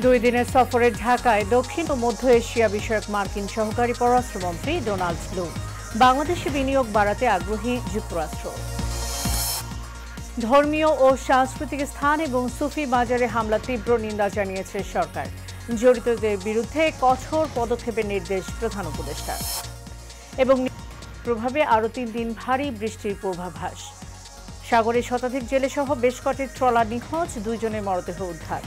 দুই দিনের সফরে ঢাকায় দক্ষিণ ও মধ্য এশিয়া বিষয়ক মার্কিন সহকারী পররাষ্ট্রমন্ত্রী ডোনাল্ড লু। বাংলাদেশে বিনিয়োগ বাড়াতে আগ্রহী যুক্তরাষ্ট্র। ধর্মীয় ও সাংস্কৃতিক স্থান এবং সুফি বাজারে হামলা তীব্র নিন্দা জানিয়েছে সরকার। জড়িতদের বিরুদ্ধে কঠোর পদক্ষেপের নির্দেশ প্রধান উপদেষ্টার। এবং প্রভাবে আরও 3 দিন ভারী বৃষ্টির পূর্বাভাস। সাগরে শতাধিক জেলেসহ বেশ কটি ট্রলার নিখোঁজ, 2 জনের মরদেহ উদ্ধার।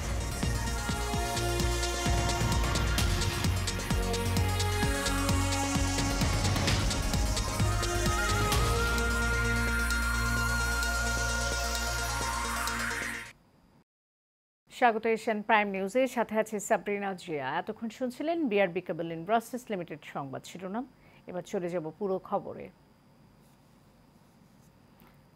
স্বাগত এশিয়ান প্রাইম নিউজে, সাথে আছে সাবরিনা জিয়া। এতক্ষণ শুনছিলেন বিআরবি কেবল ইন্ডাস্ট্রিজ লিমিটেড সংবাদ শিরোনাম। এবার চলে যাব পুরো খবরে।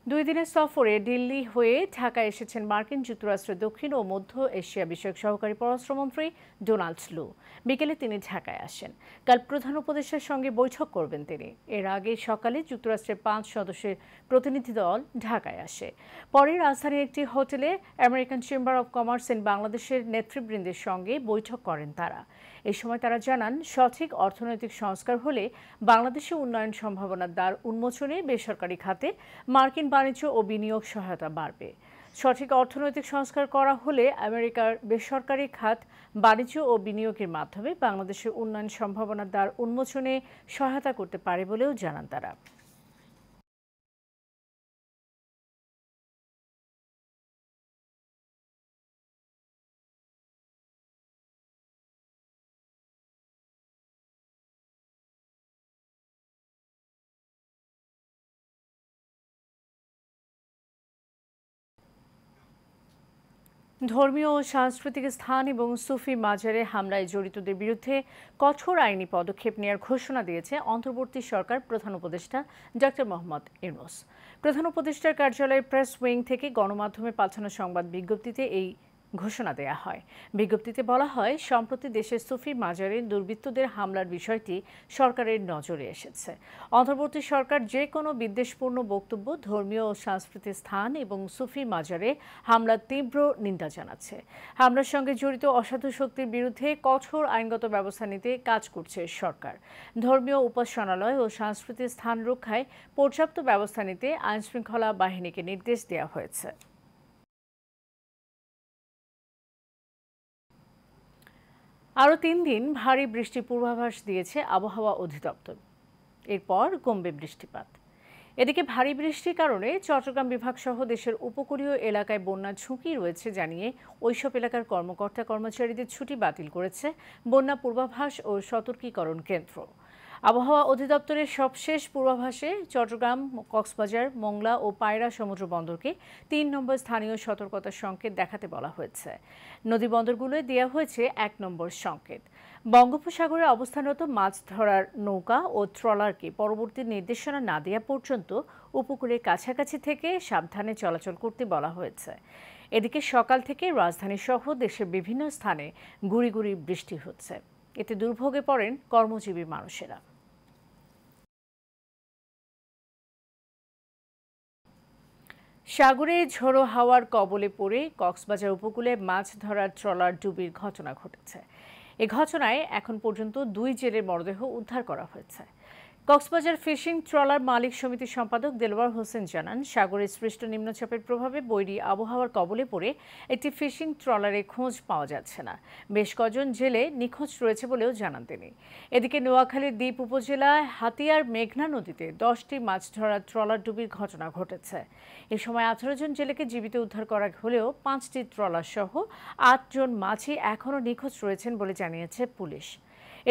2 দিনের সফরে দিল্লি হয়ে ঢাকায় এসেছেন মার্কিন যুক্তরাষ্ট্রের দক্ষিণ ও মধ্য এশিয়া বিষয়ক সহকারী পররাষ্ট্রমন্ত্রী ডোনাল্ড লু। বিকেলে তিনি ঢাকায় আসেন। কাল প্রধান উপদেষ্টার সঙ্গে বৈঠক করবেন তিনি। এর আগে সকালে যুক্তরাষ্ট্রের 5 সদস্যের প্রতিনিধি দল ঢাকায় আসে। পরে রাজধানীর একটি হোটেলে American chamber of commerce in বাংলাদেশের নেতৃবৃন্দের সঙ্গে বৈঠক করেন তারা। এই সময় তারা জানান, সঠিক অর্থনৈতিক সংস্কার হলে বাংলাদেশে উন্নয়ন সম্ভাবনার দ্বার উন্মোচনে বেসরকারি খাতে মার্কিন বাণিজ্য ও বিনিয়োগ সহায়তা বাড়বে। সঠিক অর্থনৈতিক সংস্কার করা হলে আমেরিকার বেসরকারি খাত বাণিজ্য ও বিনিয়োগের মাধ্যমে বাংলাদেশের উন্নয়ন সম্ভাবনার দ্বার উন্মোচনে সহায়তা করতে পারে বলেও জানান তারা। ধর্মীয় ও সাংস্কৃতিক স্থান এবং সুফি মাজারে হামলায় জড়িতদের বিরুদ্ধে কঠোর আইনি পদক্ষেপ নেওয়ার ঘোষণা দিয়েছে অন্তর্বর্তী সরকার প্রধান উপদেষ্টা ডক্টর মোহাম্মদ ইউনূস। প্রধান উপদেষ্টার কার্যালয়ের প্রেস উইং থেকে গণমাধ্যমে পাঠানো সংবাদ বিজ্ঞপ্তিতে এই ঘোষণা দেয়া হয়। বিজ্ঞপ্তিতে বলা হয়, সম্প্রতি দেশের সুফি মাজারে দুর্বৃত্তদের হামলার বিষয়টি সরকারের নজরে এসেছে। অন্তর্বর্তী সরকার যে কোনো বিদ্বেষপূর্ণ বক্তব্য, ধর্মীয় ও সাংস্কৃতিক স্থান এবং সুফি মাজারে হামলার তীব্র নিন্দা জানাচ্ছে। হামলার সঙ্গে জড়িত অসাধু শক্তির বিরুদ্ধে কঠোর আইনগত ব্যবস্থা নিতে কাজ করছে সরকার। ধর্মীয় উপাসনালয় ও সাংস্কৃতিক স্থান রক্ষায় পর্যাপ্ত ব্যবস্থা নিতে আইনশৃঙ্খলা বাহিনীকে নির্দেশ দেওয়া হয়েছে। আরও 3 দিন ভারী বৃষ্টির পূর্বাভাস দিয়েছে আবহাওয়া অধিদপ্তর। এরপর কমবে বৃষ্টিপাত। এদিকে ভারী বৃষ্টির কারণে চট্টগ্রাম বিভাগ সহ দেশের উপকূলীয় এলাকায় বন্যার ঝুঁকি রয়েছে জানিয়ে ওইসব এলাকার কর্মকর্তা কর্মচারীদের ছুটি বাতিল করেছে বন্যা পূর্বাভাস ও সতর্কীকরণ কেন্দ্র। আবহাওয়া অধিদপ্তরের সবশেষ পূর্বাভাসে চট্টগ্রাম, কক্সবাজার, মোংলা ও পায়রা সমুদ্র বন্দরকে 3 নম্বর স্থানীয় সতর্কতার সংকেত দেখাতে বলা হয়েছে। নদী বন্দরগুলোয় দেওয়া হয়েছে 1 নম্বর সংকেত। বঙ্গোপসাগরে অবস্থানরত মাছ ধরার নৌকা ও ট্রলারকে পরবর্তী নির্দেশনা না দেওয়া পর্যন্ত উপকূলের কাছাকাছি থেকে সাবধানে চলাচল করতে বলা হয়েছে। এদিকে সকাল থেকে রাজধানী সহ দেশের বিভিন্ন স্থানে গুঁড়ি গুঁড়ি বৃষ্টি হচ্ছে। এতে দুর্ভোগে পড়েন কর্মজীবী মানুষেরা। সাগরে ঝোড়ো হাওয়ার কবলে পড়ে কক্সবাজার উপকূলে মাছ ধরার ট্রলার ডুবির ঘটনা ঘটেছে। এ ঘটনায় এখন পর্যন্ত 2 জেলের মরদেহ উদ্ধার করা হয়েছে। কক্সবাজার ফিশিং ট্রলার মালিক সমিতির সম্পাদক দেলোয়ার হোসেন জানান, সাগরে সৃষ্ট নিম্নচাপের প্রভাবে বৈরী আবহাওয়ার কবলে পড়ে একটি ফিশিং ট্রলারে খোঁজ পাওয়া যাচ্ছে না। বেশ কজন জেলে নিখোঁজ রয়েছে বলেও জানান তিনি। এদিকে নোয়াখালীর দ্বীপ উপজেলায় হাতিয়ার মেঘনা নদীতে 10টি মাছ ধরার ট্রলার ডুবির ঘটনা ঘটেছে। এ সময় 18 জন জেলেকে জীবিত উদ্ধার করা হলেও 5টি ট্রলার সহ 8 জন মাঝি এখনও নিখোঁজ রয়েছেন বলে জানিয়েছে পুলিশ।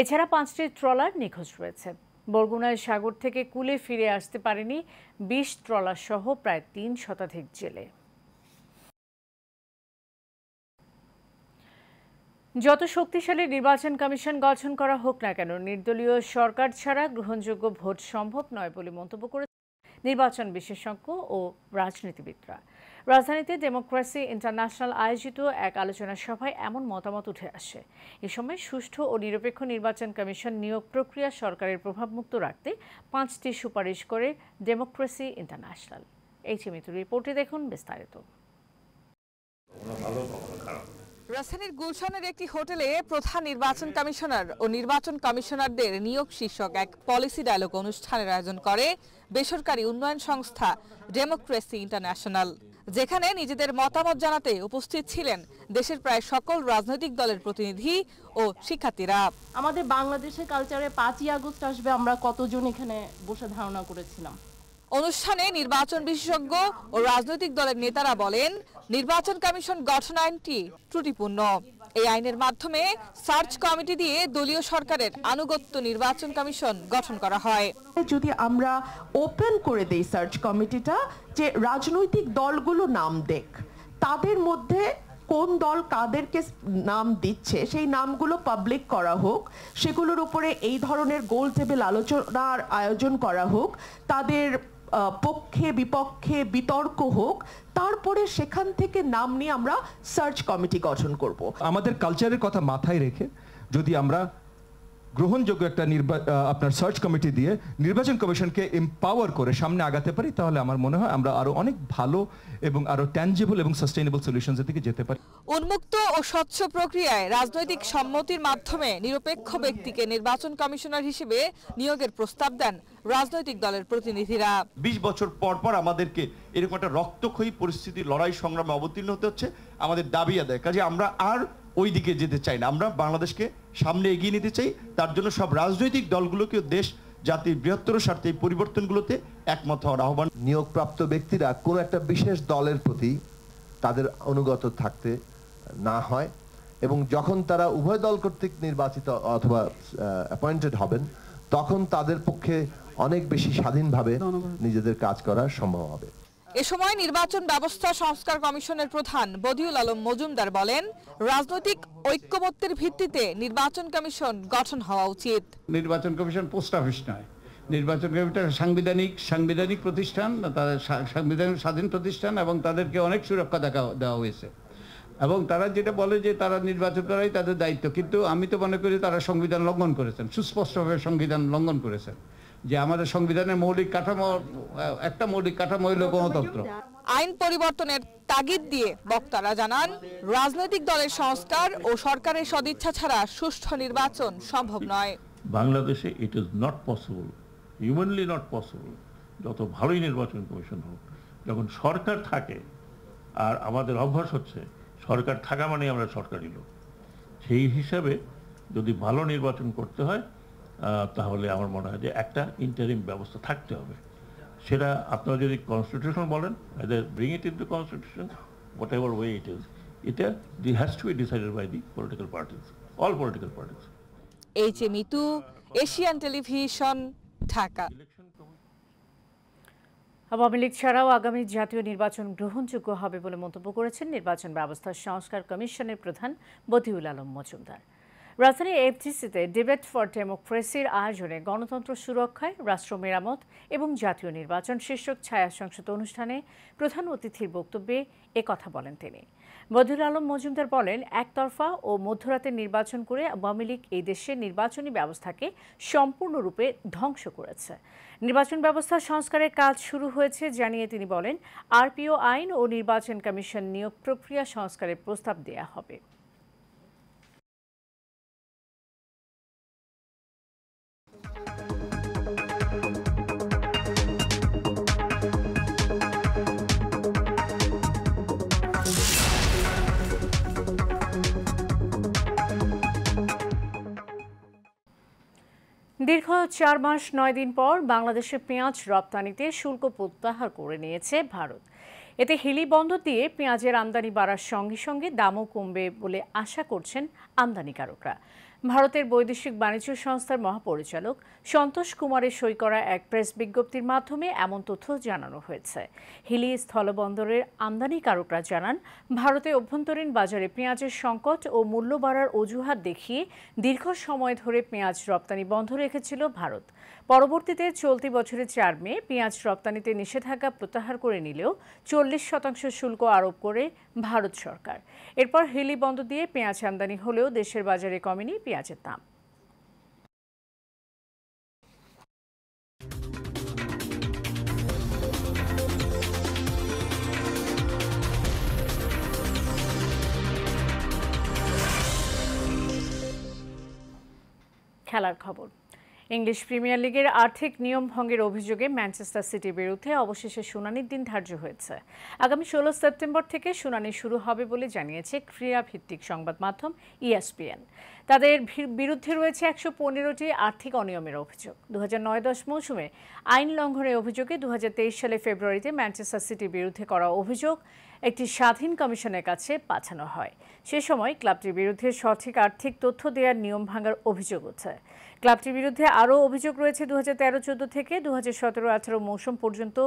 এছাড়া 5টি ট্রলার নিখোঁজ রয়েছে। বরগুনায় সাগর থেকে কুলে ফিরে আসতে পারেনি 20 ট্রলার সহ প্রায় 3 শতাধিক জেলে। যত শক্তিশালী নির্বাচন কমিশন গঠন করা হোক না কেন, নির্দলীয় সরকার ছাড়া গ্রহণযোগ্য ভোট সম্ভব নয় বলে মন্তব্য করেছেন নির্বাচন বিশেষজ্ঞ ও রাজনীতিবিদরা। রাজধানীতে ডেমোক্রেসি ইন্টারন্যাশনাল আয়োজিত এক আলোচনা সভায় এমন মতামত উঠে আসে। এ সময় সুষ্ঠু ও নিরপেক্ষ নির্বাচন কমিশন নিয়োগ প্রক্রিয়া সরকারের প্রভাবমুক্ত রাখতে 5টি সুপারিশ করে ডেমোক্রেসি ইন্টারন্যাশনাল। এই মিতুর রিপোর্টে দেখুন বিস্তারিত। রাজধানীর গুলশানের একটি হোটেলে প্রধান নির্বাচন কমিশনার ও নির্বাচন কমিশনারদের নিয়োগ শীর্ষক এক পলিসি ডায়ালগ অনুষ্ঠানের আয়োজন করে বেসরকারি উন্নয়ন সংস্থা ডেমোক্রেসি ইন্টারন্যাশনাল, যেখানে নিজেদের মতামত জানাতে উপস্থিত ছিলেন দেশের প্রায় সকল রাজনৈতিক দলের প্রতিনিধি ও শিক্ষার্থীরা। আমাদের বাংলাদেশের কালচারে 5ই আগস্ট আসবে আমরা কতজন এখানে বসে ধারণা করেছিলাম। অনুষ্ঠানে নির্বাচন বিশেষজ্ঞ ও রাজনৈতিক দলের নেতারা বলেন, নির্বাচন কমিশন গঠন আইনটি ত্রুটিপূর্ণ। এই আইনের মাধ্যমে সার্চ কমিটি দিয়ে দলীয় সরকারের আনুগত্য নির্বাচন কমিশন গঠন করা হয়। যদি আমরা ওপেন করে দেই সার্চ কমিটিটা, যে রাজনৈতিক দলগুলো নাম দেখ, তাদের মধ্যে কোন দল কাদেরকে নাম দিচ্ছে সেই নামগুলো পাবলিক করা হোক, সেগুলোর উপরে এই ধরনের গোল টেবিল আলোচনার আয়োজন করা হোক, তাদের পক্ষে বিপক্ষে বিতর্ক হোক, তারপরে সেখান থেকে নাম নিয়ে আমরা সার্চ কমিটি গঠন করব। আমাদের কালচারের কথা মাথায় রেখে যদি আমরা গ্রহণযোগ্য একটা আপনার সার্চ কমিটি দিয়ে নির্বাচন কমিশনকে এম্পাওয়ার করে সামনে আগাতে পারি, তাহলে আমার মনে হয় আমরা আরো অনেক ভালো এবং আরো ট্যানজিবল এবং সাস্টেইনেবল সলিউশনস দিকে যেতে পারি। উন্মুক্ত ও স্বচ্ছ প্রক্রিয়ায় রাজনৈতিক সম্মতির মাধ্যমে নিরপেক্ষ ব্যক্তিকে নির্বাচন কমিশনার হিসেবে নিয়োগের প্রস্তাব দেন রাজনৈতিক দলের প্রতিনিধিরা। 20 বছর পর পর আমাদেরকে এরকম একটা রক্তক্ষয়ী পরিস্থিতি, লড়াই সংগ্রামে অবতীর্ণ হতে হচ্ছে। আমাদের দাবি আদায়, কাজে আমরা আর ওই দিকে যেতে চাই না, আমরা বাংলাদেশকে সামনে এগিয়ে নিতে চাই। তার জন্য সব রাজনৈতিক দলগুলোকে দেশ জাতির বৃহত্তর স্বার্থে এই পরিবর্তনগুলোতে একমত হওয়ার আহ্বান। নিয়োগপ্রাপ্ত ব্যক্তিরা কোনো একটা বিশেষ দলের প্রতি তাদের অনুগত থাকতে না হয়, এবং যখন তারা উভয় দল কর্তৃক নির্বাচিত অথবা অ্যাপয়েন্টেড হবেন, তখন তাদের পক্ষে অনেক বেশি স্বাধীনভাবে নিজেদের কাজ করা সম্ভব হবে। এ সময় নির্বাচন ব্যবস্থা সংস্কার কমিশনের প্রধান বদিউল আলম মজুমদার বলেন, রাজনৈতিক ঐক্যমত্যের ভিত্তিতে নির্বাচন কমিশন গঠন হওয়া উচিত। নির্বাচন কমিশন পোস্ট অফিস নয়, নির্বাচন কমিশন সাংবিধানিক প্রতিষ্ঠান, তাদের সাংবিধানিক স্বাধীন প্রতিষ্ঠান, এবং তাদেরকে অনেক সুরক্ষা দেওয়া হয়েছে, এবং তারা যেটা বলে যে তারা নির্বাচন করাই তাদের দায়িত্ব, কিন্তু আমি তো মনে করি তারা সংবিধান লঙ্ঘন করেছেন, সুস্পষ্টভাবে সংবিধান লঙ্ঘন করেছেন। যে আমাদের সংবিধানের একটা মৌলিক কাঠামো হইল গণতন্ত্র। আইন পরিবর্তনের তাগিদ দিয়ে বক্তারা জানান, রাজনৈতিক দলের সংস্কার ও সরকারের সদিচ্ছা ছাড়া সুষ্ঠু নির্বাচন সম্ভব নয়। বাংলাদেশে it is not possible, humanly not possible, যত ভালোই নির্বাচন কমিশন হোক, যখন সরকার থাকে, আর আমাদের অভ্যাস হচ্ছে সরকার থাকা মানে আমরা সরকারি লোক, সেই হিসাবে যদি ভালো নির্বাচন করতে হয় তাহলে আমার মনে হয় যে একটা ইন্টারিম ব্যবস্থা থাকতে হবে। সেটা আপনারা যদি কনস্টিটিউশন বলেন, bring it into constitution, whatever way it is, এটা has to be decided by the political parties, all political parties. HA. Mitu, Asian television, Dhaka. Awami League ছাড়াও আগামী জাতীয় নির্বাচন গ্রহণযোগ্য হবে বলে মন্তব্য করেছেন নির্বাচন ব্যবস্থা সংস্কার কমিশনের প্রধান বদিউল আলম মজুমদার। রাজধানী এফডিসিতে ডিবেট ফর ডেমোক্রেসির আয়োজনে গণতন্ত্র সুরক্ষায় রাষ্ট্র মেরামত এবং জাতীয় নির্বাচন শীর্ষক ছায়া সংসদ অনুষ্ঠানে প্রধান অতিথির বক্তব্যে একথা বলেন তিনি। বদিউল আলম মজুমদার বলেন, একতরফা ও মধ্যরাতে নির্বাচন করে আওয়ামী লীগ এই দেশের নির্বাচনী ব্যবস্থাকে সম্পূর্ণরূপে ধ্বংস করেছে। নির্বাচন ব্যবস্থা সংস্কারের কাজ শুরু হয়েছে জানিয়ে তিনি বলেন, আরপিও আইন ও নির্বাচন কমিশন নিয়োগ প্রক্রিয়া সংস্কারের প্রস্তাব দেয়া হবে। দীর্ঘ 4 মাস 9 দিন পর বাংলাদেশে পেঁয়াজ রপ্তানিতে শুল্ক প্রত্যাহার করে নিয়েছে ভারত। এতে হিলি বন্দর দিয়ে পেঁয়াজের আমদানি বাড়ার সঙ্গে সঙ্গে দামও কমবে বলে আশা করছেন আমদানিকারকরা। ভারতের বৈদেশিক বাণিজ্য সংস্থার মহাপরিচালক সন্তোষ কুমারের সই করা এক প্রেস বিজ্ঞপ্তির মাধ্যমে এমন তথ্য জানানো হয়েছে। হিলি স্থলবন্দরের আমদানিকারকরা জানান, ভারতে অভ্যন্তরীণ বাজারে পেঁয়াজের সংকট ও মূল্য বাড়ার অজুহাত দেখিয়ে দীর্ঘ সময় ধরে পেঁয়াজ রপ্তানি বন্ধ রেখেছিল ভারত। পরবর্তীতে চলতি বছরের 4 মে পেঁয়াজ রপ্তানিতে নিষেধাজ্ঞা প্রত্যাহার করে নিলেও 40% শুল্ক আরোপ করে ভারত সরকার। এরপর হিলি বন্দর দিয়ে পেঁয়াজ আমদানি হলেও দেশের বাজারে কমেনি পেঁয়াজের দাম। খেলার খবর। ইংলিশ প্রিমিয়ার লিগের আর্থিক নিয়ম ভঙ্গের অভিযোগে ম্যানচেস্টার সিটির বিরুদ্ধে অবশেষে শুনানির দিন ধার্য হয়েছে। আগামী 16 সেপ্টেম্বর থেকে শুনানি শুরু হবে বলে জানিয়েছে ক্রীড়াভিত্তিক সংবাদ মাধ্যম ESPN। তাদের বিরুদ্ধে রয়েছে 115টি আর্থিক অনিয়মের অভিযোগ। 2009-10 মৌসুমে আইন লঙ্ঘনের অভিযোগে 2023 সালে ফেব্রুয়ারিতে ম্যানচেস্টার সিটির বিরুদ্ধে করা অভিযোগ একটি স্বাধীন কমিশনের কাছে পাঠানো হয়। সে সময় ক্লাবটির বিরুদ্ধে সঠিক আর্থিক তথ্য দেওয়ার নিয়ম ভাঙার অভিযোগ ওঠে। ক্লাবটির বিরুদ্ধে আরও অভিযোগ রয়েছে 2013-14 থেকে 2017-18 মৌসুম পর্যন্ত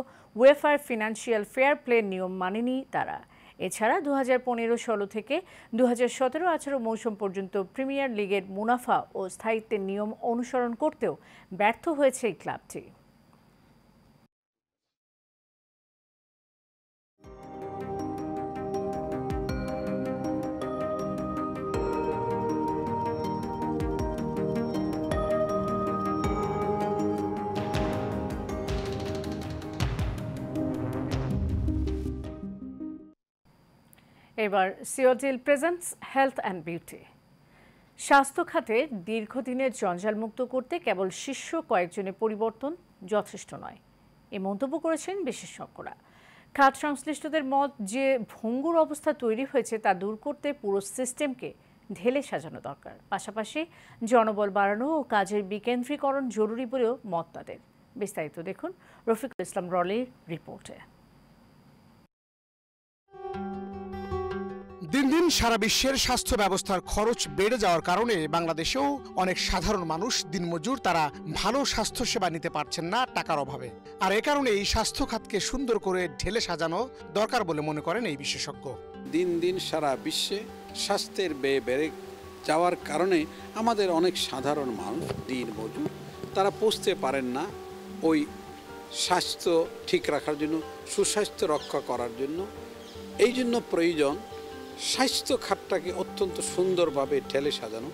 উয়েফার ফিনান্সিয়াল ফেয়ার প্লে নিয়ম মানেনি তারা। এছাড়া 2015-16 থেকে 2017-18 মৌসুম পর্যন্ত প্রিমিয়ার লিগের মুনাফা ও স্থায়িত্বের নিয়ম অনুসরণ করতেও ব্যর্থ হয়েছে এই ক্লাবটি। এবার সিওটিল প্রেজেন্টস হেলথ অ্যান্ড বিউটি। স্বাস্থ্য খাতে দীর্ঘদিনের জঞ্জালমুক্ত করতে কেবল শীর্ষ কয়েকজনের পরিবর্তন যথেষ্ট নয়, এ মন্তব্য করেছেন বিশেষজ্ঞরা। খাত সংশ্লিষ্টদের মত, যে ভঙ্গুর অবস্থা তৈরি হয়েছে তা দূর করতে পুরো সিস্টেমকে ঢেলে সাজানো দরকার। পাশাপাশি জনবল বাড়ানো ও কাজের বিকেন্দ্রীকরণ জরুরি বলেও মত তাদের। বিস্তারিত দেখুন রফিকুল ইসলাম রলির রিপোর্টে। দিন দিন সারা বিশ্বের স্বাস্থ্য ব্যবস্থার খরচ বেড়ে যাওয়ার কারণে বাংলাদেশেও অনেক সাধারণ মানুষ দিনমজুর, তারা ভালো স্বাস্থ্যসেবা নিতে পারছেন না টাকার অভাবে। আর এ কারণে এই স্বাস্থ্য খাতকে সুন্দর করে ঢেলে সাজানো দরকার বলে মনে করেন এই বিশেষজ্ঞ। দিন দিন সারা বিশ্বে স্বাস্থ্যের ব্যয় বেড়ে যাওয়ার কারণে আমাদের অনেক সাধারণ মানুষ দিনমজুর, তারা পুষতে পারেন না ওই স্বাস্থ্য ঠিক রাখার জন্য, সুস্বাস্থ্য রক্ষা করার জন্য। এই জন্য প্রয়োজন স্বাস্থ্য খাতটাকে অত্যন্ত সুন্দরভাবে ঢেলে সাজানো।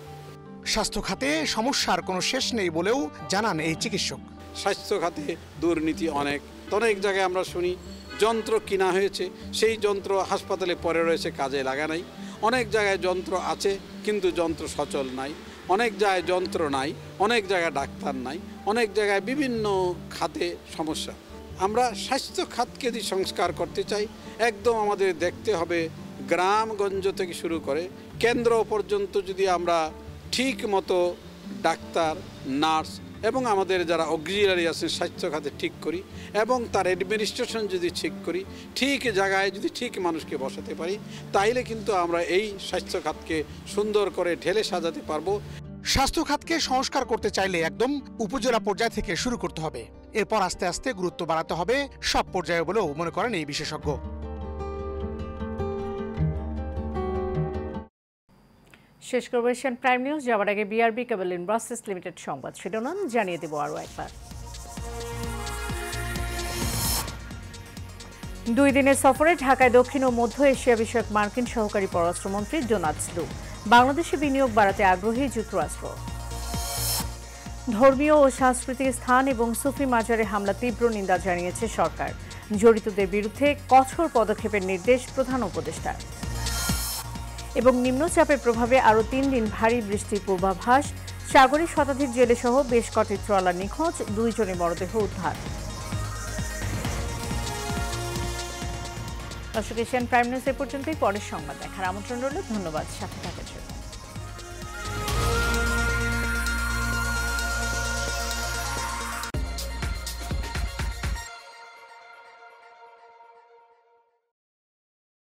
স্বাস্থ্য খাতে সমস্যার কোনো শেষ নেই বলেও জানান এই চিকিৎসক। স্বাস্থ্য খাতে দুর্নীতি অনেক জায়গায় আমরা শুনি যন্ত্র কিনা হয়েছে, সেই যন্ত্র হাসপাতালে পড়ে রয়েছে, কাজে লাগা নাই। অনেক জায়গায় যন্ত্র আছে কিন্তু যন্ত্র সচল নাই, অনেক জায়গায় যন্ত্র নাই, অনেক জায়গায় ডাক্তার নাই, অনেক জায়গায় বিভিন্ন খাতে সমস্যা। আমরা স্বাস্থ্য খাতকে যদি সংস্কার করতে চাই, একদম আমাদের দেখতে হবে গ্রামগঞ্জ থেকে শুরু করে কেন্দ্র পর্যন্ত যদি আমরা ঠিক মতো ডাক্তার, নার্স এবং আমাদের যারা অক্সিলারি আছে স্বাস্থ্য খাতে ঠিক করি এবং তার অ্যাডমিনিস্ট্রেশন যদি ঠিক করি, ঠিক জায়গায় যদি ঠিক মানুষকে বসাতে পারি, তাইলে কিন্তু আমরা এই স্বাস্থ্য খাতকে সুন্দর করে ঢেলে সাজাতে পারবো। স্বাস্থ্য খাতকে সংস্কার করতে চাইলে একদম উপজেলা পর্যায় থেকে শুরু করতে হবে, এরপর আস্তে আস্তে গুরুত্ব বাড়াতে হবে সব পর্যায়ে বলেও মনে করেন এই বিশেষজ্ঞ। শেষ করব এশিয়ান প্রাইম নিউজ। যাওয়ার আগে বিআরবি কেবল ইন্ডাস্ট্রিজ লিমিটেড সংবাদ শিরোনাম জানিয়ে দেব আরও একবার। 2 দিনের সফরে ঢাকায় দক্ষিণ ও মধ্য এশিয়া বিষয়ক মার্কিন সহকারী পররাষ্ট্রমন্ত্রী ডোনাল্ড লু। বাংলাদেশে বিনিয়োগ বাড়াতে আগ্রহী যুক্তরাষ্ট্র। ধর্মীয় ও সাংস্কৃতিক স্থান এবং সুফি মাজারে হামলা তীব্র নিন্দা জানিয়েছে সরকার। জড়িতদের বিরুদ্ধে কঠোর পদক্ষেপের নির্দেশ প্রধান উপদেষ্টার। এবং নিম্নচাপের প্রভাবে আরও 3 দিন ভারী বৃষ্টির পূর্বাভাস। সাগরে শতাধিক জেলেসহ বেশ কটি ট্রলার নিখোঁজ, 2 জনের মরদেহ উদ্ধার। দর্শক, এশিয়ান প্রাইম নিউজ এ পর্যন্তই। পরের সংবাদ দেখার আমন্ত্রণ রইল। ধন্যবাদ সাথে থাকার জন্য।